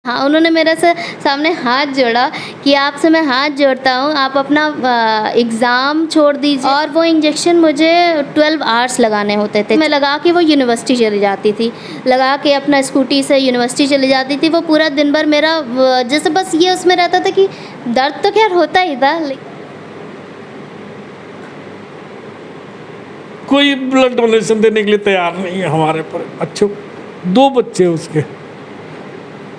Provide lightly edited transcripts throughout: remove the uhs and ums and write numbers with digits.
हाँ, उन्होंने मेरे से सामने हाथ जोड़ा कि आपसे मैं हाथ जोड़ता हूँ, आप अपना एग्ज़ाम छोड़ दीजिए। और वो इंजेक्शन मुझे 12 आवर्स लगाने होते थे। मैं लगा के वो यूनिवर्सिटी चली जाती थी, लगा के अपना स्कूटी से यूनिवर्सिटी चली जाती थी। वो पूरा दिन भर मेरा जैसे बस ये उसमें रहता था कि दर्द तो खैर होता ही था, कोई ब्लड डोनेशन देने के लिए तैयार नहीं है हमारे पर। अच्छे 2 बच्चे उसके,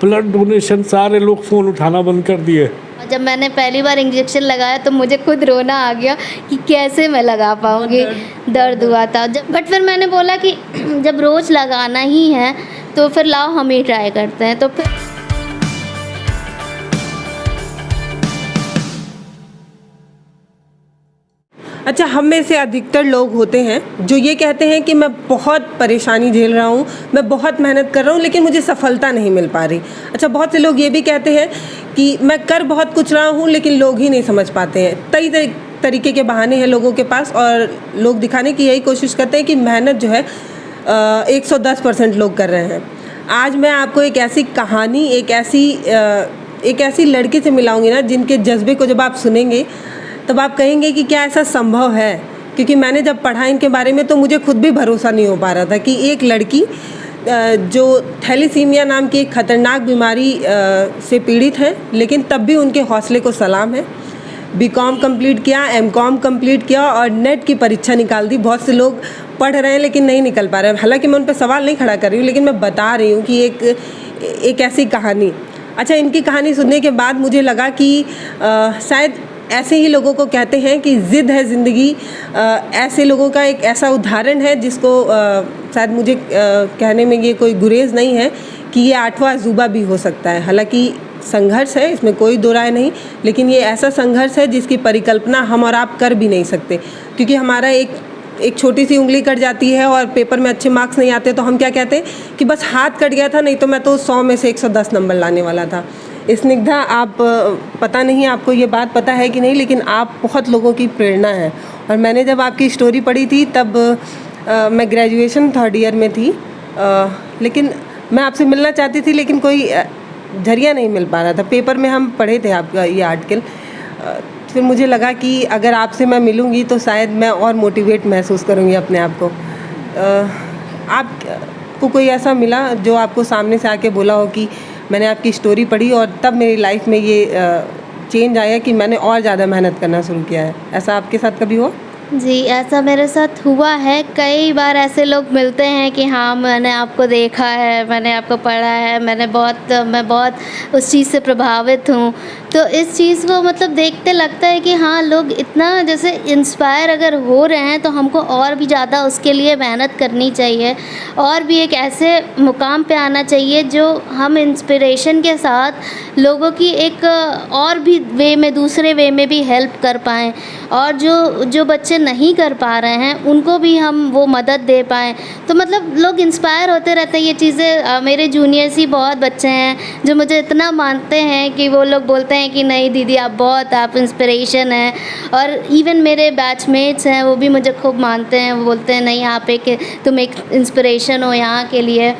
ब्लड डोनेशन सारे लोग फ़ोन उठाना बंद कर दिए। जब मैंने पहली बार इंजेक्शन लगाया तो मुझे खुद रोना आ गया कि कैसे मैं लगा पाऊँगी, दर्द हुआ था जब। बट फिर मैंने बोला कि जब रोज़ लगाना ही है तो फिर लाओ हम ही ट्राई करते हैं। तो फिर अच्छा, हम में से अधिकतर लोग होते हैं जो ये कहते हैं कि मैं बहुत परेशानी झेल रहा हूँ, मैं बहुत मेहनत कर रहा हूँ, लेकिन मुझे सफलता नहीं मिल पा रही। अच्छा, बहुत से लोग ये भी कहते हैं कि मैं कर बहुत कुछ रहा हूँ लेकिन लोग ही नहीं समझ पाते हैं। कई तरीके के बहाने हैं लोगों के पास, और लोग दिखाने की यही कोशिश करते हैं कि मेहनत जो है 110% लोग कर रहे हैं। आज मैं आपको एक ऐसी कहानी, एक ऐसी लड़की से मिलाऊंगी ना, जिनके जज्बे को जब आप सुनेंगे तब आप कहेंगे कि क्या ऐसा संभव है। क्योंकि मैंने जब पढ़ा इनके बारे में तो मुझे खुद भी भरोसा नहीं हो पा रहा था कि एक लड़की जो थैलीसीमिया नाम की एक ख़तरनाक बीमारी से पीड़ित है, लेकिन तब भी उनके हौसले को सलाम है। बीकॉम कंप्लीट किया, एमकॉम कंप्लीट किया और नेट की परीक्षा निकाल दी। बहुत से लोग पढ़ रहे हैं लेकिन नहीं निकल पा रहे हैं। हालांकि मैं उन पर सवाल नहीं खड़ा कर रही हूँ, लेकिन मैं बता रही हूँ कि एक ऐसी कहानी। अच्छा, इनकी कहानी सुनने के बाद मुझे लगा कि शायद ऐसे ही लोगों को कहते हैं कि ज़िद है ज़िंदगी। ऐसे लोगों का एक ऐसा उदाहरण है जिसको शायद मुझे कहने में ये कोई गुरेज नहीं है कि ये 8वां अजूबा भी हो सकता है। हालांकि संघर्ष है, इसमें कोई दो राय नहीं, लेकिन ये ऐसा संघर्ष है जिसकी परिकल्पना हम और आप कर भी नहीं सकते। क्योंकि हमारा एक छोटी सी उंगली कट जाती है और पेपर में अच्छे मार्क्स नहीं आते तो हम क्या कहते हैं कि बस हाथ कट गया था, नहीं तो मैं तो 100 में से 110 नंबर लाने वाला था। स्निग्धा, आप पता नहीं आपको ये बात पता है कि नहीं, लेकिन आप बहुत लोगों की प्रेरणा है। और मैंने जब आपकी स्टोरी पढ़ी थी तब मैं ग्रेजुएशन 3rd ईयर में थी, लेकिन मैं आपसे मिलना चाहती थी, लेकिन कोई जरिया नहीं मिल पा रहा था। पेपर में हम पढ़े थे आपका ये आर्टिकल, फिर मुझे लगा कि अगर आपसे मैं मिलूँगी तो शायद मैं और मोटिवेट महसूस करूँगी अपने आप को। आपको कोई ऐसा मिला जो आपको सामने से आके बोला हो कि मैंने आपकी स्टोरी पढ़ी और तब मेरी लाइफ में ये चेंज आया कि मैंने और ज़्यादा मेहनत करना शुरू किया है? ऐसा आपके साथ कभी हुआ? जी, ऐसा मेरे साथ हुआ है। कई बार ऐसे लोग मिलते हैं कि हाँ, मैंने आपको देखा है, मैंने आपको पढ़ा है, मैं बहुत उस चीज़ से प्रभावित हूँ। तो इस चीज़ को मतलब देखते लगता है कि हाँ, लोग इतना जैसे इंस्पायर अगर हो रहे हैं तो हमको और भी ज़्यादा उसके लिए मेहनत करनी चाहिए, और भी एक ऐसे मुकाम पे आना चाहिए जो हम इंस्पिरेशन के साथ लोगों की एक और भी वे में, दूसरे वे में भी हेल्प कर पाएँ, और जो बच्चे नहीं कर पा रहे हैं उनको भी हम वो मदद दे पाएँ। तो मतलब लोग इंस्पायर होते रहते हैं। ये चीज़ें मेरे जूनियर्स ही बहुत बच्चे हैं जो मुझे इतना मानते हैं कि वो लोग बोलते हैं कि नहीं दीदी, आप इंस्पिरेशन हैं। और इवन मेरे बैचमेट्स हैं, वो भी मुझे खूब मानते हैं। वो बोलते हैं नहीं, तुम एक इंस्पिरेशन हो यहाँ के लिए।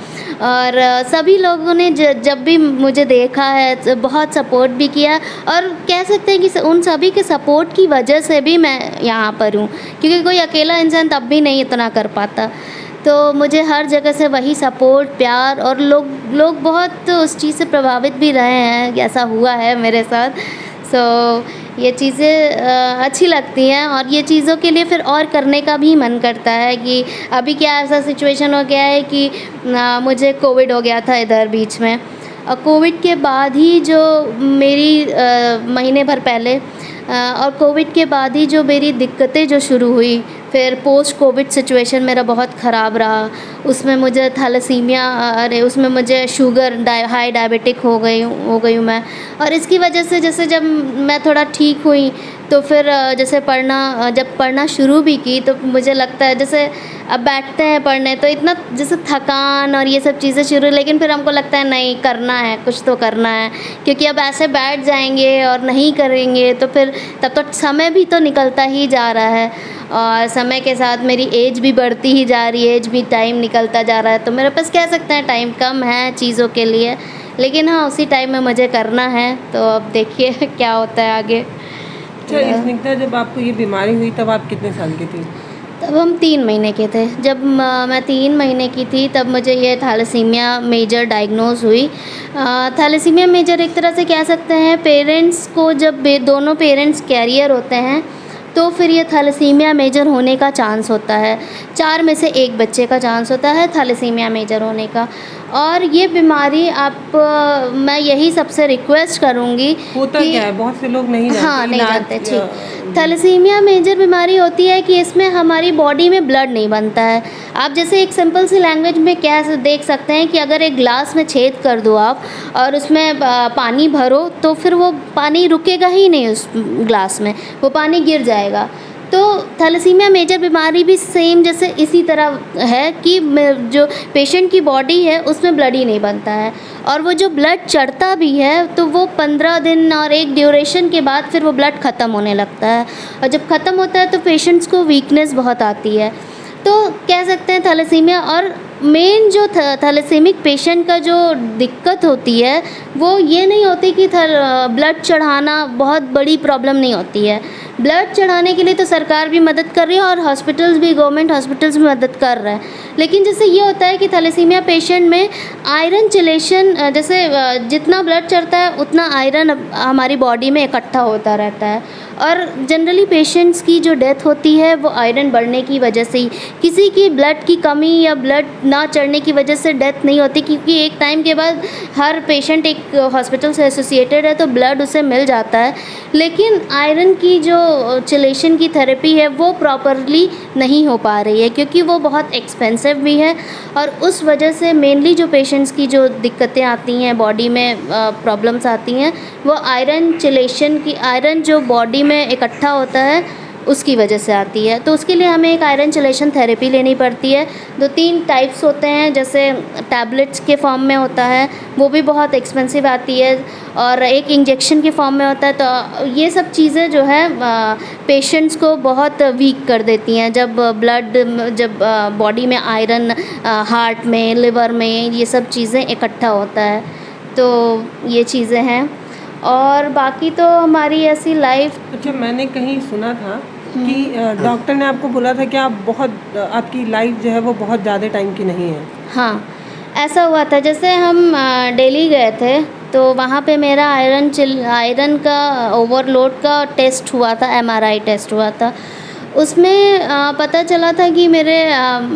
और सभी लोगों ने जब भी मुझे देखा है बहुत सपोर्ट भी किया, और कह सकते हैं कि उन सभी के सपोर्ट की वजह से भी मैं यहाँ पर हूँ, क्योंकि कोई अकेला इंसान तब भी नहीं इतना कर पाता। तो मुझे हर जगह से वही सपोर्ट, प्यार, और लोग बहुत उस चीज़ से प्रभावित भी रहे हैं। ऐसा हुआ है मेरे साथ। ये चीज़ें अच्छी लगती हैं, और ये चीज़ों के लिए फिर और करने का भी मन करता है। कि अभी क्या ऐसा सिचुएशन हो गया है कि मुझे कोविड हो गया था इधर बीच में, और कोविड के बाद ही जो मेरी महीने भर पहले और कोविड के बाद ही जो मेरी दिक्कतें जो शुरू हुई, फिर पोस्ट कोविड सिचुएशन मेरा बहुत ख़राब रहा। उसमें मुझे थैलेसीमिया, उसमें मुझे शुगर, हाई डायबिटिक हो गई हूँ मैं। और इसकी वजह से जैसे जब मैं थोड़ा ठीक हुई तो फिर जब पढ़ना शुरू भी की तो मुझे लगता है जैसे अब बैठते हैं पढ़ने तो इतना जैसे थकान और ये सब चीज़ें शुरू, लेकिन फिर हमको लगता है नहीं, करना है, कुछ तो करना है। क्योंकि अब ऐसे बैठ जाएंगे और नहीं करेंगे तो फिर तब तो समय भी तो निकलता ही जा रहा है, और समय के साथ मेरी एज भी बढ़ती ही जा रही है, एज भी टाइम निकलता जा रहा है। तो मेरे पास कह सकते हैं टाइम कम है चीज़ों के लिए, लेकिन हाँ उसी टाइम में मुझे करना है, तो अब देखिए क्या होता है आगे। अच्छा स्निग्धा, जब आपको ये बीमारी हुई तब आप कितने साल की थी? तब हम 3 महीने के थे। जब मैं 3 महीने की थी तब मुझे ये थैलेसीमिया मेजर डायग्नोज हुई। थैलेसीमिया मेजर एक तरह से कह सकते हैं पेरेंट्स को, जब दोनों पेरेंट्स कैरियर होते हैं तो फिर ये थैलेसीमिया मेजर होने का चांस होता है। 4 में से 1 बच्चे का चांस होता है थैलेसीमिया मेजर होने का। और ये बीमारी मैं यही सबसे रिक्वेस्ट करूँगी होता क्या है, बहुत से लोग नहीं जानते। हाँ नहीं जानते। ठीक, थैलेसीमिया मेजर बीमारी होती है कि इसमें हमारी बॉडी में ब्लड नहीं बनता है। आप जैसे एक सिंपल सी लैंग्वेज में क्या देख सकते हैं कि अगर एक ग्लास में छेद कर दो आप और उसमें पानी भरो तो फिर वो पानी रुकेगा ही नहीं उस ग्लास में, वो पानी गिर जाएगा। तो थैलेसीमिया मेजर बीमारी भी सेम जैसे इसी तरह है कि जो पेशेंट की बॉडी है उसमें ब्लड ही नहीं बनता है, और वो जो ब्लड चढ़ता भी है तो वो 15 दिन और एक ड्यूरेशन के बाद फिर वो ब्लड ख़त्म होने लगता है, और जब ख़त्म होता है तो पेशेंट्स को वीकनेस बहुत आती है। तो कह सकते हैं थैलेसीमिया, और मेन जो थैलेसीमिक पेशेंट का जो दिक्कत होती है वो ये नहीं होती कि ब्लड चढ़ाना बहुत बड़ी प्रॉब्लम नहीं होती है। ब्लड चढ़ाने के लिए तो सरकार भी मदद कर रही है और हॉस्पिटल्स भी, गवर्नमेंट हॉस्पिटल्स भी मदद कर रहे हैं, लेकिन जैसे ये होता है कि थैलेसीमिया पेशेंट में आयरन चिलेशन, जैसे जितना ब्लड चढ़ता है उतना आयरन हमारी बॉडी में इकट्ठा होता रहता है, और जनरली पेशेंट्स की जो डेथ होती है वो आयरन बढ़ने की वजह से ही, किसी की ब्लड की कमी या ब्लड ना चढ़ने की वजह से डेथ नहीं होती, क्योंकि एक टाइम के बाद हर पेशेंट एक हॉस्पिटल से एसोसिएटेड है तो ब्लड उसे मिल जाता है, लेकिन आयरन की जो चिलेशन की थेरेपी है वो प्रॉपरली नहीं हो पा रही है क्योंकि वो बहुत एक्सपेंसिव भी है, और उस वजह से मेनली जो पेशेंट्स की जो दिक्कतें आती हैं, बॉडी में प्रॉब्लम्स आती हैं, वो आयरन चिलेशन की, आयरन जो बॉडी में इकट्ठा होता है उसकी वजह से आती है। तो उसके लिए हमें एक आयरन चिलेशन थेरेपी लेनी पड़ती है। 2-3 टाइप्स होते हैं, जैसे टैबलेट्स के फॉर्म में होता है, वो भी बहुत एक्सपेंसिव आती है, और एक इंजेक्शन के फॉर्म में होता है। तो ये सब चीज़ें जो है पेशेंट्स को बहुत वीक कर देती हैं, जब बॉडी में आयरन, हार्ट में, लिवर में ये सब चीज़ें इकट्ठा होता है। तो ये चीज़ें हैं, और बाकी तो हमारी ऐसी लाइफ। अच्छा, मैंने कहीं सुना था कि डॉक्टर ने आपको बोला था कि आपकी लाइफ जो है वो बहुत ज़्यादा टाइम की नहीं है। हाँ, ऐसा हुआ था। जैसे हम दिल्ली गए थे तो वहाँ पे मेरा आयरन का ओवरलोड का टेस्ट हुआ था, MRI टेस्ट हुआ था। उसमें पता चला था कि मेरे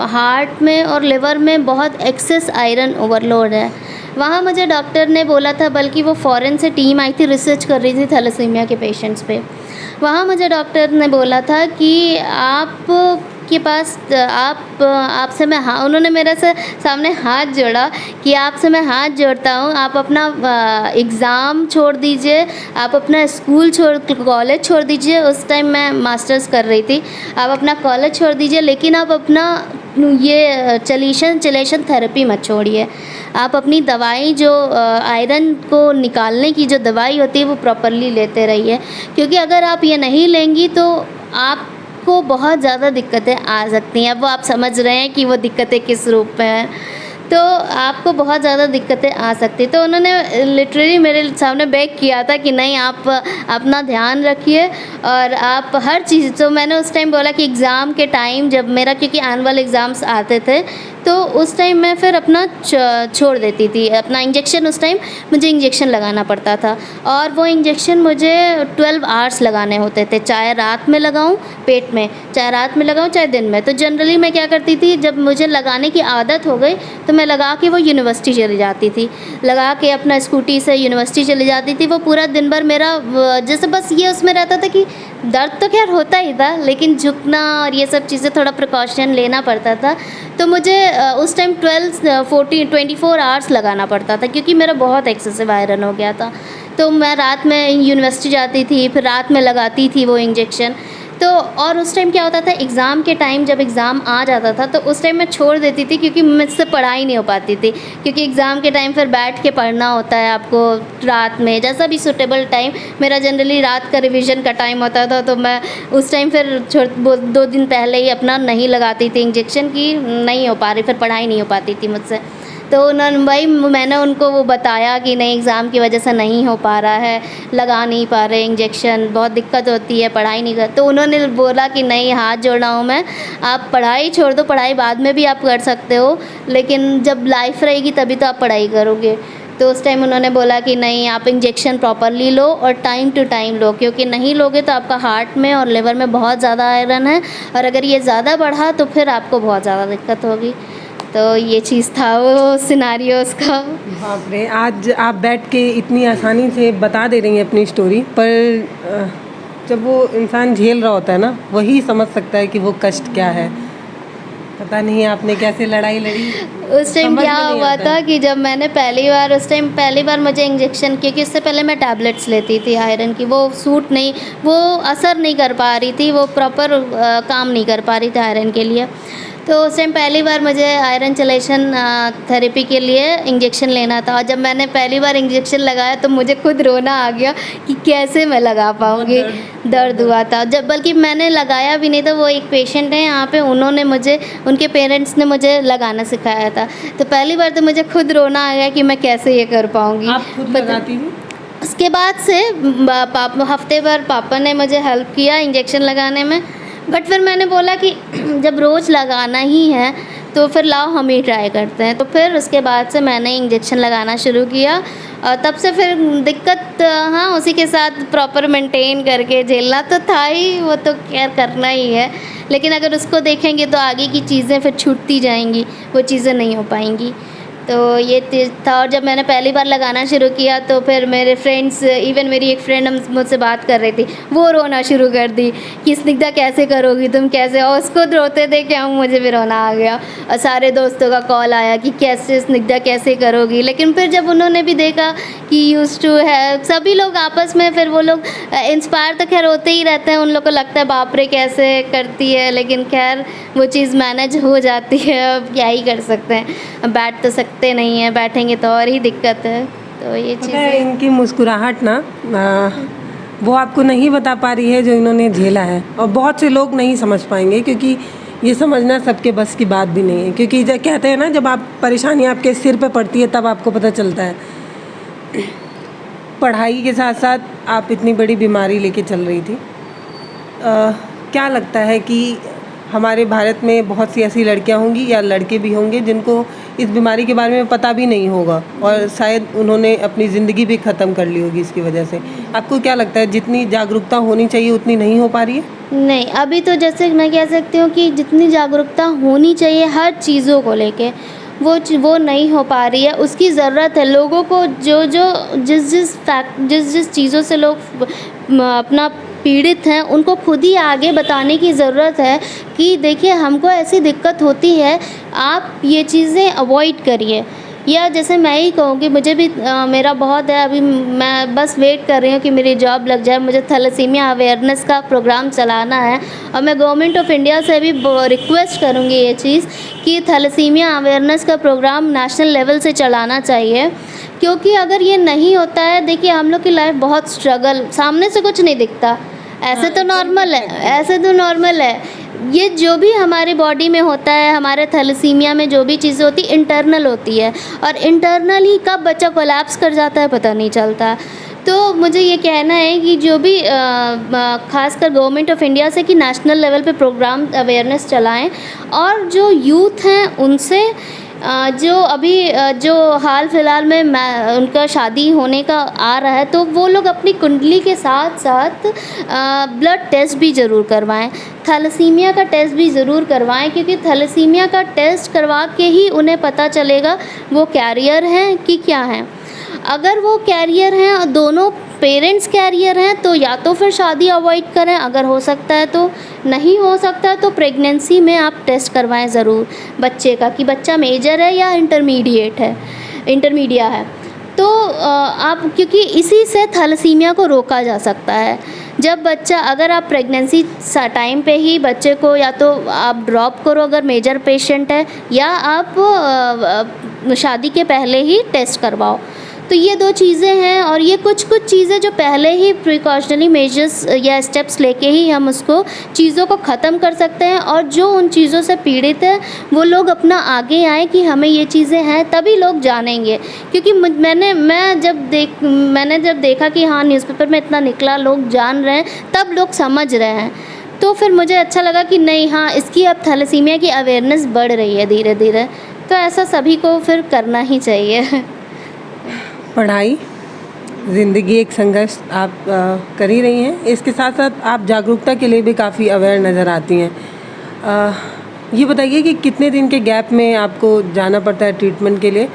हार्ट में और लिवर में बहुत एक्सेस आयरन ओवरलोड है। वहाँ मुझे डॉक्टर ने बोला था, बल्कि वो फ़ॉरेन से टीम आई थी, रिसर्च कर रही थी थैलेसीमिया के पेशेंट्स पे। वहाँ मुझे डॉक्टर ने बोला था कि आपके पास आपसे मैं उन्होंने मेरे से सामने हाथ जोड़ा कि आपसे मैं हाथ जोड़ता हूँ, आप अपना एग्ज़ाम छोड़ दीजिए, आप अपना कॉलेज छोड़ दीजिए। उस टाइम मैं मास्टर्स कर रही थी। आप अपना कॉलेज छोड़ दीजिए, लेकिन आप अपना ये चिलेशन थेरेपी मत छोड़िए। आप अपनी दवाई जो आयरन को निकालने की जो दवाई होती है वो प्रॉपरली लेते रहिए, क्योंकि अगर आप ये नहीं लेंगी तो आपको बहुत ज़्यादा दिक्कतें आ सकती हैं। अब वो आप समझ रहे हैं कि वो दिक्कतें किस रूप में हैं, तो आपको बहुत ज़्यादा दिक्कतें आ सकती। तो उन्होंने लिटरली मेरे सामने बेग किया था कि नहीं, आप अपना ध्यान रखिए और आप हर चीज़। तो मैंने उस टाइम बोला कि एग्ज़ाम के टाइम जब मेरा, क्योंकि एनुअल एग्ज़ाम्स आते थे, तो उस टाइम मैं फिर अपना छोड़ देती थी अपना इंजेक्शन। उस टाइम मुझे इंजेक्शन लगाना पड़ता था, और वो इंजेक्शन मुझे 12 आवर्स लगाने होते थे, चाहे रात में लगाऊं पेट में, चाहे रात में लगाऊं चाहे दिन में। तो जनरली मैं क्या करती थी, जब मुझे लगाने की आदत हो गई तो मैं लगा के वो यूनिवर्सिटी चली जाती थी, लगा के अपना स्कूटी से यूनिवर्सिटी चली जाती थी। वो पूरा दिन भर मेरा जैसे बस ये उसमें रहता था कि दर्द तो खैर होता ही था, लेकिन झुकना और ये सब चीज़ें थोड़ा प्रिकॉशन लेना पड़ता था। तो मुझे उस टाइम 24 आवर्स लगाना पड़ता था, क्योंकि मेरा बहुत एक्सेसिव आयरन हो गया था। तो मैं रात में यूनिवर्सिटी जाती थी, फिर रात में लगाती थी वो इंजेक्शन। तो और उस टाइम क्या होता था, एग्ज़ाम के टाइम जब एग्ज़ाम आ जाता था तो उस टाइम मैं छोड़ देती थी, क्योंकि मुझसे पढ़ाई नहीं हो पाती थी, क्योंकि एग्ज़ाम के टाइम फिर बैठ के पढ़ना होता है आपको रात में, जैसा भी सूटेबल टाइम। मेरा जनरली रात का रिवीजन का टाइम होता था, तो मैं उस टाइम फिर 2 दिन पहले ही अपना नहीं लगाती थी इंजेक्शन की, नहीं हो पा रही, फिर पढ़ाई नहीं हो पाती थी मुझसे। तो उन्होंने वही मैंने उनको वो बताया कि नहीं एग्ज़ाम की वजह से नहीं हो पा रहा है, लगा नहीं पा रहे इंजेक्शन, बहुत दिक्कत होती है, पढ़ाई नहीं कर। तो उन्होंने बोला कि नहीं हाथ जोड़ रहा हूँ मैं, आप पढ़ाई छोड़ दो, पढ़ाई बाद में भी आप कर सकते हो, लेकिन जब लाइफ रहेगी तभी तो आप पढ़ाई करोगे। तो उस टाइम उन्होंने बोला कि नहीं आप इंजेक्शन प्रॉपरली लो और टाइम टू टाइम लो, क्योंकि नहीं लोगे तो आपका हार्ट में और लिवर में बहुत ज़्यादा आयरन है, और अगर ये ज़्यादा बढ़ा तो फिर आपको बहुत ज़्यादा दिक्कत होगी। तो ये चीज़ था वो सिनारियो उसका। बाप रे, आज आप बैठ के इतनी आसानी से बता दे रही हैं अपनी स्टोरी, पर जब वो इंसान झेल रहा होता है ना, वही समझ सकता है कि वो कष्ट क्या है। पता नहीं आपने कैसे लड़ाई लड़ी उस टाइम क्या हुआ था कि जब मैंने पहली बार मुझे इंजेक्शन, क्योंकि इससे पहले मैं टैबलेट्स लेती थी आयरन की, वो सूट नहीं, वो असर नहीं कर पा रही थी, वो प्रॉपर काम नहीं कर पा रही थी आयरन के लिए। तो उस टाइम पहली बार मुझे आयरन चलेशन थेरेपी के लिए इंजेक्शन लेना था, और जब मैंने पहली बार इंजेक्शन लगाया तो मुझे खुद रोना आ गया कि कैसे मैं लगा पाऊँगी, दर्द हुआ था। जब बल्कि मैंने लगाया भी नहीं था, वो एक पेशेंट है यहाँ पे, उन्होंने मुझे, उनके पेरेंट्स ने मुझे लगाना सिखाया था। तो पहली बार तो मुझे खुद रोना आ गया कि मैं कैसे ये कर पाऊँगी। आप खुद लगाती थी? उसके बाद से हफ्ते भर पापा ने मुझे हेल्प किया इंजेक्शन लगाने में, बट फिर मैंने बोला कि जब रोज़ लगाना ही है तो फिर लाओ हम ही ट्राई करते हैं। तो फिर उसके बाद से मैंने इंजेक्शन लगाना शुरू किया, और तब से फिर दिक्कत, हाँ उसी के साथ प्रॉपर मेंटेन करके झेलना तो था ही, वो तो केयर करना ही है, लेकिन अगर उसको देखेंगे तो आगे की चीज़ें फिर छूटती जाएंगी, वो चीज़ें नहीं हो पाएंगी। तो ये था। और जब मैंने पहली बार लगाना शुरू किया तो फिर मेरे फ्रेंड्स, इवन मेरी एक फ्रेंड मुझसे बात कर रही थी, वो रोना शुरू कर दी कि स्निग्धा कैसे करोगी तुम, कैसे, और उसको रोते देख के मुझे भी रोना आ गया, और सारे दोस्तों का कॉल आया कि कैसे स्निग्धा कैसे करोगी। लेकिन फिर जब उन्होंने भी देखा कि यूज्ड टू है, सभी लोग आपस में, फिर वो लोग इंस्पायर तो खैर होते ही रहते हैं, उन लोग को लगता है बाप रे कैसे करती है, लेकिन खैर वो चीज़ मैनेज हो जाती है। अब क्या ही कर सकते हैं, अब बैठ तो सकते नहीं है, बैठेंगे तो और ही दिक्कत है। तो ये चीज़ इनकी मुस्कुराहट ना वो आपको नहीं बता पा रही है जो इन्होंने झेला है, और बहुत से लोग नहीं समझ पाएंगे, क्योंकि ये समझना सबके बस की बात भी नहीं है। क्योंकि जब कहते हैं ना, जब आप परेशानी आपके सिर पे पड़ती है तब आपको पता चलता है। पढ़ाई के साथ साथ आप इतनी बड़ी बीमारी लेके चल रही थी, क्या लगता है कि हमारे भारत में बहुत सी ऐसी लड़कियां होंगी या लड़के भी होंगे जिनको इस बीमारी के बारे में पता भी नहीं होगा, और शायद उन्होंने अपनी ज़िंदगी भी ख़त्म कर ली होगी इसकी वजह से। आपको क्या लगता है जितनी जागरूकता होनी चाहिए उतनी नहीं हो पा रही है? नहीं, अभी तो जैसे मैं कह सकती हूँ कि जितनी जागरूकता होनी चाहिए हर चीज़ों को लेके, वो नहीं हो पा रही है। उसकी ज़रूरत है लोगों को, जिस चीज़ों से लोग अपना पीड़ित हैं, उनको खुद ही आगे बताने की ज़रूरत है कि देखिए हमको ऐसी दिक्कत होती है, आप ये चीज़ें अवॉइड करिए। या जैसे मैं ही कहूँगी, मुझे भी मेरा बहुत है, अभी मैं बस वेट कर रही हूँ कि मेरी जॉब लग जाए। मुझे थैलेसीमिया अवेयरनेस का प्रोग्राम चलाना है, और मैं गवर्नमेंट ऑफ इंडिया से भी रिक्वेस्ट करूँगी ये चीज़ कि थैलेसीमिया अवेयरनेस का प्रोग्राम नेशनल लेवल से चलाना चाहिए। क्योंकि अगर ये नहीं होता है, देखिए हम लोग की लाइफ बहुत स्ट्रगल, सामने से कुछ नहीं दिखता, ऐसे तो नॉर्मल है। ये जो भी हमारी बॉडी में होता है, हमारे थैलेसीमिया में जो भी चीज़ें होती है इंटरनल होती है, और इंटरनल ही कब बच्चा कोलैप्स कर जाता है पता नहीं चलता। तो मुझे ये कहना है कि जो भी खासकर गवर्नमेंट ऑफ इंडिया से कि नेशनल लेवल पे प्रोग्राम अवेयरनेस चलाएं, और जो यूथ हैं उनसे जो अभी जो हाल फिलहाल में उनका शादी होने का आ रहा है, तो वो लोग अपनी कुंडली के साथ साथ ब्लड टेस्ट भी ज़रूर करवाएं, थैलेसीमिया का टेस्ट भी ज़रूर करवाएं, क्योंकि थैलेसीमिया का टेस्ट करवा के ही उन्हें पता चलेगा वो कैरियर हैं कि क्या हैं। अगर वो कैरियर हैं और दोनों पेरेंट्स कैरियर हैं तो या तो फिर शादी अवॉइड करें, अगर हो सकता है तो। नहीं हो सकता है तो प्रेगनेंसी में आप टेस्ट करवाएं ज़रूर बच्चे का, कि बच्चा मेजर है या इंटरमीडिया है। तो आप, क्योंकि इसी से थैलेसीमिया को रोका जा सकता है। जब बच्चा, अगर आप प्रेगनेंसी टाइम पे ही बच्चे को या तो आप ड्रॉप करो अगर मेजर पेशेंट है, या आप शादी के पहले ही टेस्ट करवाओ। तो ये 2 चीज़ें हैं, और ये कुछ चीज़ें जो पहले ही प्रिकॉशनरी मेजर्स या स्टेप्स लेके ही हम उसको चीज़ों को ख़त्म कर सकते हैं। और जो उन चीज़ों से पीड़ित है वो लोग अपना आगे आएँ कि हमें ये चीज़ें हैं, तभी लोग जानेंगे। क्योंकि मैंने जब देखा कि हाँ न्यूज़पेपर में इतना निकला, लोग जान रहे हैं, तब लोग समझ रहे हैं, तो फिर मुझे अच्छा लगा कि नहीं, हाँ इसकी अब थैलेसीमिया की अवेयरनेस बढ़ रही है धीरे धीरे। तो ऐसा सभी को फिर करना ही चाहिए। पढ़ाई, ज़िंदगी, एक संघर्ष आप कर ही रही हैं, इसके साथ साथ आप जागरूकता के लिए भी काफ़ी अवेयर नज़र आती हैं। ये बताइए कि कितने दिन के गैप में आपको जाना पड़ता है ट्रीटमेंट के लिए,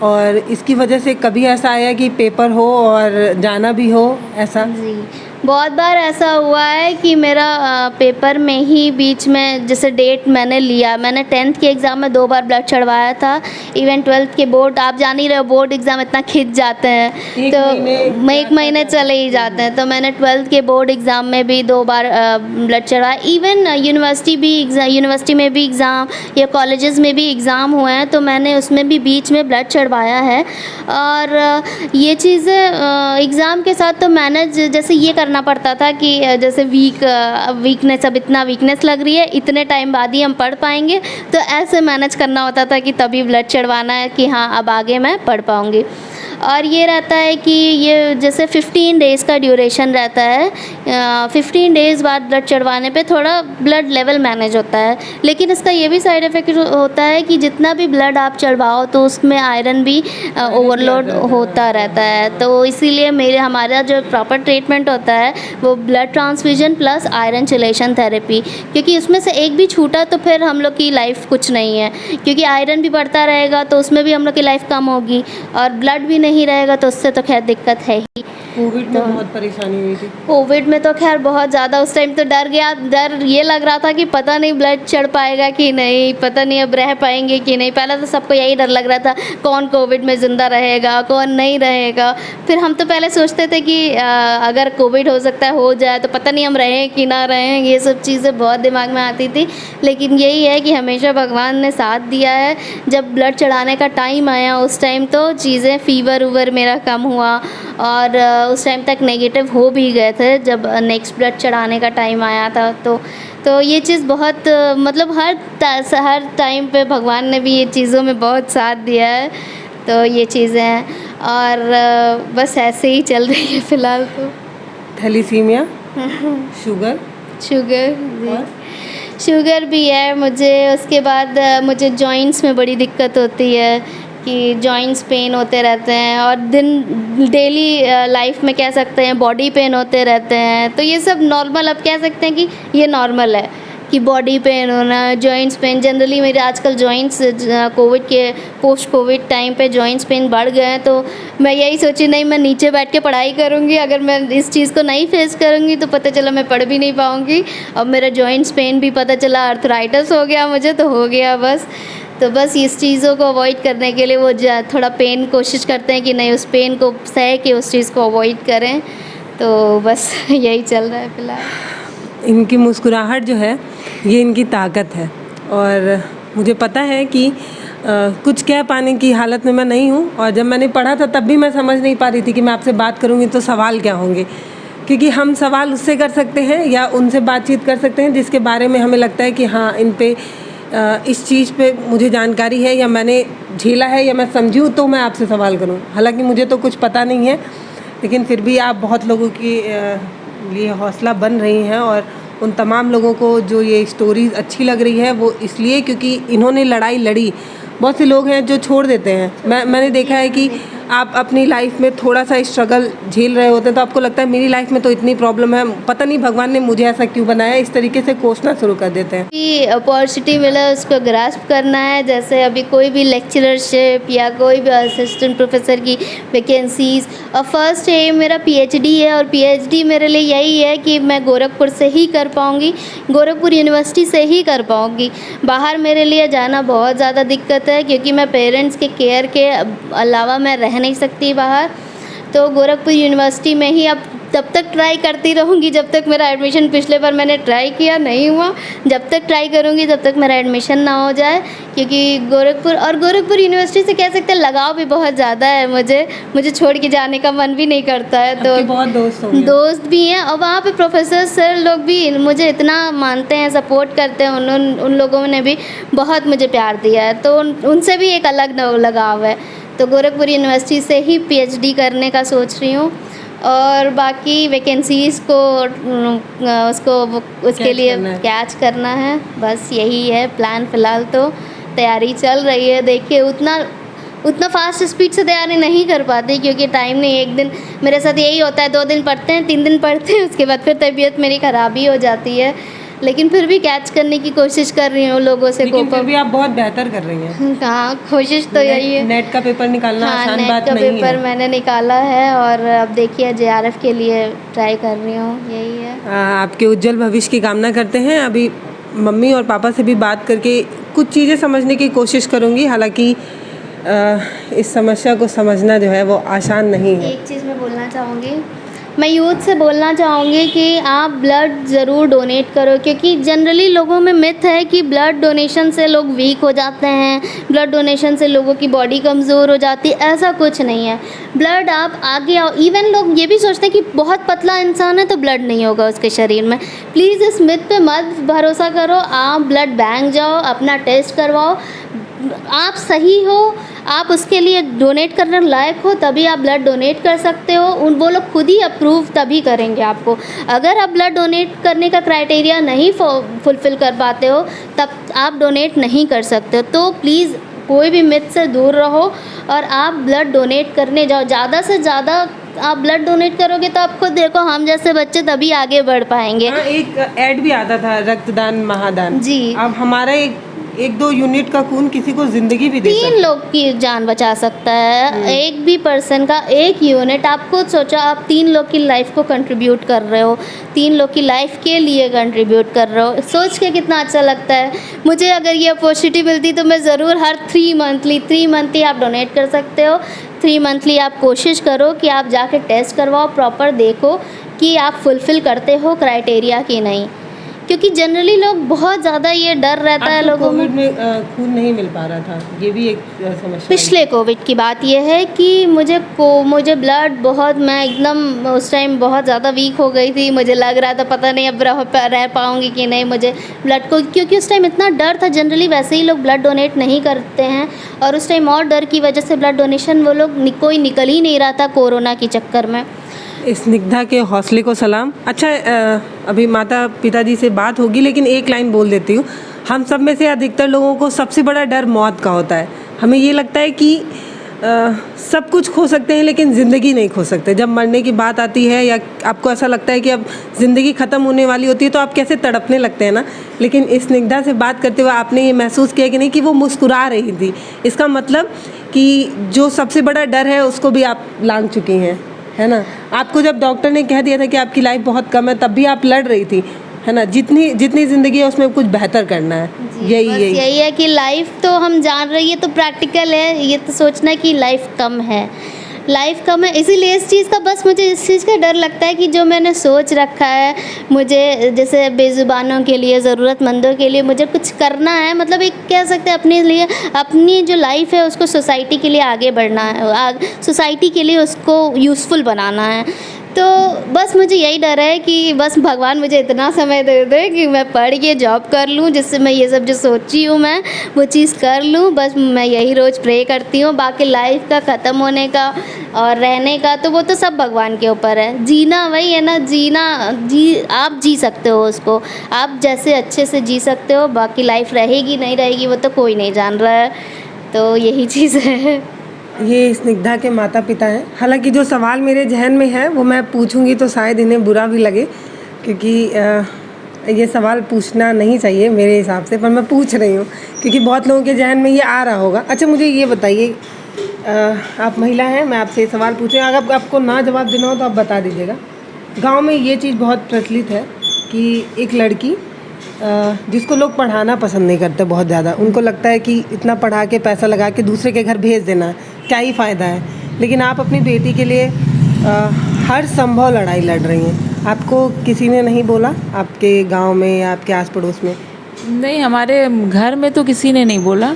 और इसकी वजह से कभी ऐसा आया कि पेपर हो और जाना भी हो ऐसा? जी, बहुत बार ऐसा हुआ है कि मेरा पेपर में ही बीच में जैसे डेट मैंने लिया, मैंने 10th के एग्ज़ाम में 2 बार ब्लड चढ़वाया था। इवन 12th के बोर्ड, आप जान ही रहे हो, बोर्ड एग्ज़ाम इतना खिंच जाते हैं, तो 1 महीने चले ही जाते हैं। तो मैंने 12th के बोर्ड एग्ज़ाम में भी 2 बार ब्लड चढ़वाया। इवन यूनिवर्सिटी में भी एग्ज़ाम या कॉलेजेस में भी एग्ज़ाम हुए हैं, तो मैंने उसमें भी बीच में ब्लड चढ़वाया है। और ये चीज़ें एग्ज़ाम के साथ तो मैनेज जैसे ये करना पड़ता था कि जैसे वीकनेस, अब इतना वीकनेस लग रही है, इतने टाइम बाद ही हम पढ़ पाएंगे, तो ऐसे मैनेज करना होता था कि तभी ब्लड चढ़वाना है कि हाँ अब आगे मैं पढ़ पाऊँगी। और ये रहता है कि ये जैसे 15 डेज़ का ड्यूरेशन रहता है, 15 डेज़ बाद ब्लड चढ़वाने पे थोड़ा ब्लड लेवल मैनेज होता है। लेकिन इसका ये भी साइड इफ़ेक्ट होता है कि जितना भी ब्लड आप चढ़वाओ तो उसमें आयरन भी ओवरलोड होता रहता है। तो इसीलिए हमारा जो प्रॉपर ट्रीटमेंट होता है वो blood transfusion plus iron chelation therapy, क्योंकि उसमें से एक भी छूटा तो फिर हम लोग की लाइफ कुछ नहीं है, क्योंकि आयरन भी बढ़ता रहेगा तो उसमें भी हम लोग की लाइफ कम होगी, और ब्लड भी नहीं रहेगा तो उससे तो खैर दिक्कत है ही। कोविड में बहुत परेशानी हुई थी। कोविड में तो खैर बहुत ज़्यादा, उस टाइम तो डर ये लग रहा था कि पता नहीं ब्लड चढ़ पाएगा कि नहीं, पता नहीं अब रह पाएंगे कि नहीं। पहले तो सबको यही डर लग रहा था, कौन कोविड में ज़िंदा रहेगा, कौन नहीं रहेगा। फिर हम तो पहले सोचते थे कि अगर कोविड हो सकता है हो जाए तो पता नहीं हम रहें कि ना रहें, ये सब चीज़ें बहुत दिमाग में आती थी। लेकिन यही है कि हमेशा भगवान ने साथ दिया है। जब ब्लड चढ़ाने का टाइम आया उस टाइम तो चीज़ें, फीवर मेरा कम हुआ, और उस टाइम तक नेगेटिव हो भी गए थे जब नेक्स्ट ब्लड चढ़ाने का टाइम आया था। तो ये चीज़ बहुत, मतलब हर टाइम पे भगवान ने भी ये चीज़ों में बहुत साथ दिया है। तो ये चीज़ें हैं, और बस ऐसे ही चल रही है फ़िलहाल तो। थैलीसीमिया, शुगर भी है मुझे। उसके बाद मुझे जॉइंट्स में बड़ी दिक्कत होती है कि जॉइंट्स पेन होते रहते हैं, और डेली लाइफ में कह सकते हैं बॉडी पेन होते रहते हैं। तो ये सब नॉर्मल, अब कह सकते हैं कि ये नॉर्मल है कि बॉडी पेन होना, जॉइंट्स पेन। जनरली मेरे आजकल जॉइंट्स कोविड के पोस्ट कोविड टाइम पे जॉइंट्स पेन बढ़ गए हैं, तो मैं यही सोची नहीं मैं नीचे बैठ के पढ़ाई करूँगी, अगर मैं इस चीज़ को नहीं फेस करूँगी तो पता चला मैं पढ़ भी नहीं पाऊँगी। अब मेरा जॉइंट्स पेन भी पता चला आर्थराइटिस हो गया मुझे, तो हो गया बस। तो बस इस चीज़ों को अवॉइड करने के लिए वो थोड़ा पेन कोशिश करते हैं कि नहीं उस पेन को सह के उस चीज़ को अवॉइड करें। तो बस यही चल रहा है फ़िलहाल। इनकी मुस्कुराहट जो है ये इनकी ताकत है, और मुझे पता है कि कुछ कह पाने की हालत में मैं नहीं हूँ। और जब मैंने पढ़ा था तब भी मैं समझ नहीं पा रही थी कि मैं आपसे बात करूँगी तो सवाल क्या होंगे, क्योंकि हम सवाल उससे कर सकते हैं या उनसे बातचीत कर सकते हैं जिसके बारे में हमें लगता है कि हाँ इन पे इस चीज़ पे मुझे जानकारी है, या मैंने झेला है, या मैं समझी हूँ, तो मैं आपसे सवाल करूँ। हालांकि मुझे तो कुछ पता नहीं है, लेकिन फिर भी आप बहुत लोगों की लिए हौसला बन रही हैं। और उन तमाम लोगों को जो ये स्टोरीज़ अच्छी लग रही है वो इसलिए क्योंकि इन्होंने लड़ाई लड़ी। बहुत से लोग हैं जो छोड़ देते हैं। मैंने देखा है कि आप अपनी लाइफ में थोड़ा सा स्ट्रगल झेल रहे होते हैं तो आपको लगता है मेरी लाइफ में तो इतनी प्रॉब्लम है, पता नहीं भगवान ने मुझे ऐसा क्यों बनाया, इस तरीके से कोसना शुरू कर देते हैं। कि अपॉर्चुनिटी मिला उसको ग्रास्प करना है। जैसे अभी कोई भी लेक्चरशिप या कोई भी असिस्टेंट प्रोफेसर की वैकेंसीज़, और फर्स्ट एम मेरा पीएचडी है, और पीएचडी मेरे लिए यही है कि मैं गोरखपुर से ही कर पाऊँगी, गोरखपुर यूनिवर्सिटी से ही कर पाऊँगी। बाहर मेरे लिए जाना बहुत ज़्यादा दिक्कत है क्योंकि मैं पेरेंट्स के केयर के अलावा मैं रह नहीं सकती बाहर। तो गोरखपुर यूनिवर्सिटी में ही अब तब तक ट्राई करती रहूँगी जब तक मेरा एडमिशन, पिछले बार मैंने ट्राई किया नहीं हुआ, जब तक ट्राई करूँगी जब तक मेरा एडमिशन ना हो जाए, क्योंकि गोरखपुर यूनिवर्सिटी से कह सकते हैं लगाव भी बहुत ज़्यादा है मुझे छोड़ के जाने का मन भी नहीं करता है। तो बहुत दोस्त होंगे। दोस्त भी हैं और वहाँ पे प्रोफेसर सर लोग भी मुझे इतना मानते हैं, सपोर्ट करते हैं, उन लोगों ने भी बहुत मुझे प्यार दिया है, तो उनसे भी एक अलग लगाव है। तो गोरखपुर यूनिवर्सिटी से ही पीएचडी करने का सोच रही हूँ और बाकी वैकेंसीज़ को उसके लिए कैच करना है, बस यही है प्लान। फ़िलहाल तो तैयारी चल रही है, देखिए उतना फास्ट स्पीड से तैयारी नहीं कर पाती क्योंकि टाइम नहीं। एक दिन मेरे साथ यही होता है, 2 दिन पढ़ते हैं, 3 दिन पढ़ते हैं, उसके बाद फिर तबीयत मेरी ख़राब ही हो जाती है, लेकिन फिर भी कैच करने की कोशिश कर रही हूँ लोगों से। लेकिन फिर भी आप बहुत बेहतर कर रही हैं। हाँ, कोशिश तो यही है। नेट का पेपर निकालना आसान बात नहीं है। नेट का पेपर मैंने निकाला है और अब देखिए जेआरएफ के लिए ट्राई कर रही हूँ, यही है। आपके उज्जवल भविष्य की कामना करते हैं। अभी मम्मी और पापा से भी बात करके कुछ चीज़ें समझने की कोशिश करूँगी, हालांकि इस समस्या को समझना जो है वो आसान नहीं है। एक चीज़ मैं बोलना चाहूँगी, मैं यूथ से बोलना चाहूँगी कि आप ब्लड ज़रूर डोनेट करो, क्योंकि जनरली लोगों में मिथ है कि ब्लड डोनेशन से लोग वीक हो जाते हैं, ब्लड डोनेशन से लोगों की बॉडी कमज़ोर हो जाती है। ऐसा कुछ नहीं है। ब्लड आप आगे आओ, इवन लोग ये भी सोचते हैं कि बहुत पतला इंसान है तो ब्लड नहीं होगा उसके शरीर में। प्लीज़ इस मिथ पे मत भरोसा करो। आप ब्लड बैंक जाओ, अपना टेस्ट करवाओ, आप सही हो, आप उसके लिए डोनेट करने लायक हो, तभी आप ब्लड डोनेट कर सकते हो। वो लोग खुद ही अप्रूव तभी करेंगे आपको। अगर आप ब्लड डोनेट करने का क्राइटेरिया नहीं फुलफ़िल कर पाते हो तब आप डोनेट नहीं कर सकते हो। तो प्लीज़ कोई भी मिथ से दूर रहो और आप ब्लड डोनेट करने जाओ। ज़्यादा से ज़्यादा आप ब्लड डोनेट करोगे तो आप खुद देखो, हम जैसे बच्चे तभी आगे बढ़ पाएंगे। हाँ, एक ऐड भी आता था, रक्तदान महादान जी। अब हमारा एक 2 यूनिट का खून किसी को ज़िंदगी भी दे सकता है। 3 लोग की जान बचा सकता है। एक भी पर्सन का 1 यूनिट, आप खुद सोचो, आप 3 लोग की लाइफ को कंट्रीब्यूट कर रहे हो, 3 लोग की लाइफ के लिए कंट्रीब्यूट कर रहे हो। सोच के कितना अच्छा लगता है। मुझे अगर ये अपॉर्चुनिटी मिलती तो मैं ज़रूर हर 3 मंथली आप डोनेट कर सकते हो। 3 मंथली आप कोशिश करो कि आप जाके टेस्ट करवाओ, प्रॉपर देखो कि आप फुलफ़िल करते हो क्राइटेरिया कि नहीं, क्योंकि जनरली लोग बहुत ज़्यादा ये डर रहता है लोगों में। कोविड में खून नहीं मिल पा रहा था, ये भी एक समस्या। पिछले कोविड की बात ये है कि मुझे ब्लड बहुत, मैं एकदम उस टाइम बहुत ज़्यादा वीक हो गई थी। मुझे लग रहा था पता नहीं अब रह पाऊँगी कि नहीं मुझे ब्लड को, क्योंकि उस टाइम इतना डर था। जनरली वैसे ही लोग ब्लड डोनेट नहीं करते हैं और उस टाइम और डर की वजह से ब्लड डोनेशन वो लोग कोई निकल ही नहीं रहा था कोरोना के चक्कर में। स्निग्धा के हौसले को सलाम। अच्छा, अभी माता पिताजी से बात होगी, लेकिन एक लाइन बोल देती हूँ। हम सब में से अधिकतर लोगों को सबसे बड़ा डर मौत का होता है। हमें ये लगता है कि सब कुछ खो सकते हैं लेकिन ज़िंदगी नहीं खो सकते। जब मरने की बात आती है या आपको ऐसा लगता है कि अब ज़िंदगी ख़त्म होने वाली होती है तो आप कैसे तड़पने लगते हैं ना। लेकिन इस स्निग्धा से बात करते हुए आपने ये महसूस किया कि नहीं कि वो मुस्कुरा रही थी। इसका मतलब कि जो सबसे बड़ा डर है उसको भी आप लांघ चुकी हैं, है ना। आपको जब डॉक्टर ने कह दिया था कि आपकी लाइफ बहुत कम है, तब भी आप लड़ रही थी, है ना। जितनी ज़िंदगी है उसमें कुछ बेहतर करना है। यही है कि लाइफ तो हम जान रहे हैं, तो प्रैक्टिकल है। ये तो सोचना कि लाइफ कम है, इसीलिए इस चीज़ का, बस मुझे इस चीज़ का डर लगता है कि जो मैंने सोच रखा है, मुझे जैसे बेज़ुबानों के लिए, ज़रूरतमंदों के लिए मुझे कुछ करना है। मतलब एक कह सकते हैं अपने लिए, अपनी जो लाइफ है उसको सोसाइटी के लिए आगे बढ़ना है, सोसाइटी के लिए उसको यूज़फुल बनाना है। तो बस मुझे यही डर है कि बस भगवान मुझे इतना समय दे दे कि मैं पढ़ के जॉब कर लूँ, जिससे मैं ये सब जो सोची हूँ मैं वो चीज़ कर लूँ। बस मैं यही रोज़ प्रे करती हूँ। बाकी लाइफ का ख़त्म होने का और रहने का तो वो तो सब भगवान के ऊपर है। जीना वही है ना, आप जी सकते हो उसको, आप जैसे अच्छे से जी सकते हो। बाकी लाइफ रहेगी नहीं रहेगी वो तो कोई नहीं जान रहा है। तो यही चीज़ है। ये स्निग्धा के माता पिता हैं। हालांकि जो सवाल मेरे जहन में है वो मैं पूछूंगी तो शायद इन्हें बुरा भी लगे, क्योंकि ये सवाल पूछना नहीं चाहिए मेरे हिसाब से, पर मैं पूछ रही हूँ क्योंकि बहुत लोगों के जहन में ये आ रहा होगा। अच्छा, मुझे ये बताइए, आप महिला हैं, मैं आपसे सवाल पूछ रही हूँ, अगर आपको ना जवाब देना हो तो आप बता दीजिएगा। गाँव में ये चीज़ बहुत प्रचलित है कि एक लड़की जिसको लोग पढ़ाना पसंद नहीं करते बहुत ज़्यादा, उनको लगता है कि इतना पढ़ा के पैसा लगा के दूसरे के घर भेज देना क्या ही फ़ायदा है। लेकिन आप अपनी बेटी के लिए हर संभव लड़ाई लड़ रही हैं। आपको किसी ने नहीं बोला आपके गांव में या आपके आस पड़ोस में? नहीं, हमारे घर में तो किसी ने नहीं बोला,